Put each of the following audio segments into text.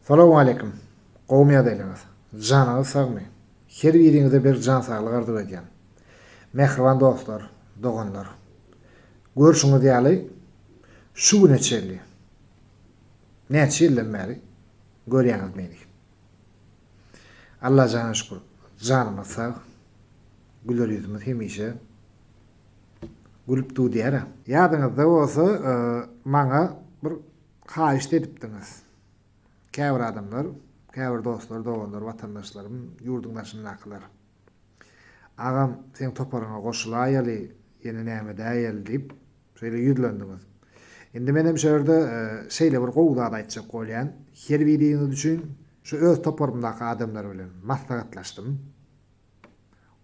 Salamu alaikum. Qowmiýa diýilňiz. Janyňyz sagmy. Her biriňize bir jan saglyk arzuw edýän. Mehriban dostlar, doganlar. Görüşüňiz ýaly şu güne çelli. Näçe ýyldan bäri görýäňiz meni. Allah jana şükür. Janymyz sag. Güler ýüzümiz hemişe gülüp durýar. Ýadyňyzda bolsa, maňa bir haýyş edipdiňiz. Käbir adamlar, käbir dostlar, doganlar, watandaşlarym, ýurdundaşyny akylar. Agam sen toparyňa goşulaýaly, ýene näme däýel diýip şeýle ýüzlendiňiz. Indi men hem şerde şeýle bir gowda aýtjak bolýan, her biriňiz üçin şu öz toparymdaky adamlar bilen maslahatlaşdym.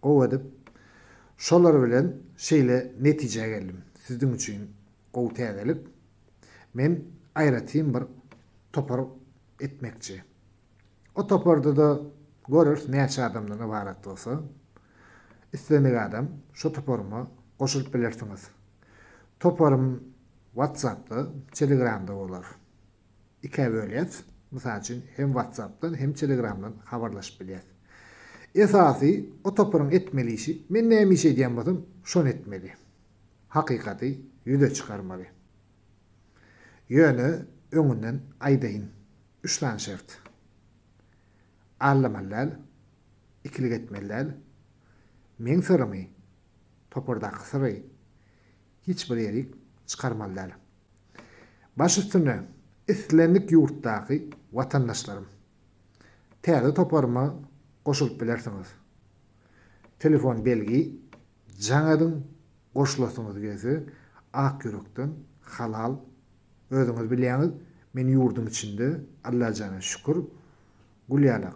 Gow edip şolar bilen şeýle netije geldim. Sizdiň üçin gow täzelip men aýratym bir topar etmekçi. O toparda da görür näçe adamdan ibaret bolsa, istenik adam şu toparyma goşulyp bilersiňiz. Toparym WhatsApp'da, Telegram'da bolar. İki bölýäs. Mysal üçin hem WhatsApp'dan hem Telegram'dan habarlaşyp bilýär. Esasy o toparyň etmeli işi men näme iş edýän bolsam, şonu etmeli. Hakykaty ýüze çykarmaly. Ýöne öňünden aýdaýyn. 3 tane şert. Anlamalar, ikilik etmeler, men sıramy, topardaky syry hiç bir ýerik çykarmalar. Baş üstüne islendik ýurtdaky watandaşlarym. Täze toparyma goşulyp bilersiňiz. Telefon belgi jaňadan goşulasyňyz gelse, ak ýürekden halal özüňiz bilýäňiz. Men ýurdum içinde Allah jana şükür gülýärler.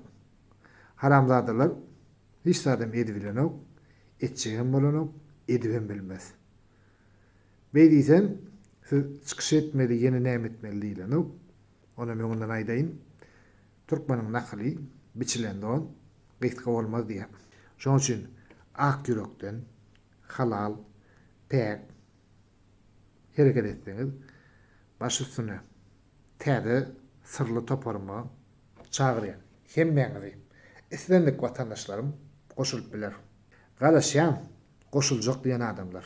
Haramzadalar hiç adam edibilenok, etjegem bolanok, edibem bilmez. Beýdisen siz çykyş etmeli, ýene näme etmeli diýilenok. Ona men ondan aýdaýyn. Türkmeniň nakly biçilendi on, gysga bolmaz diýär. Şoň üçin ak ýürekden halal, pek hereket etdiňiz baş üstüne täze sırlı toparyma çagyrýan. Hemmeňizi islendik watandaşlarym goşulyp biler. Galaşýan goşuljak diýen adamlar.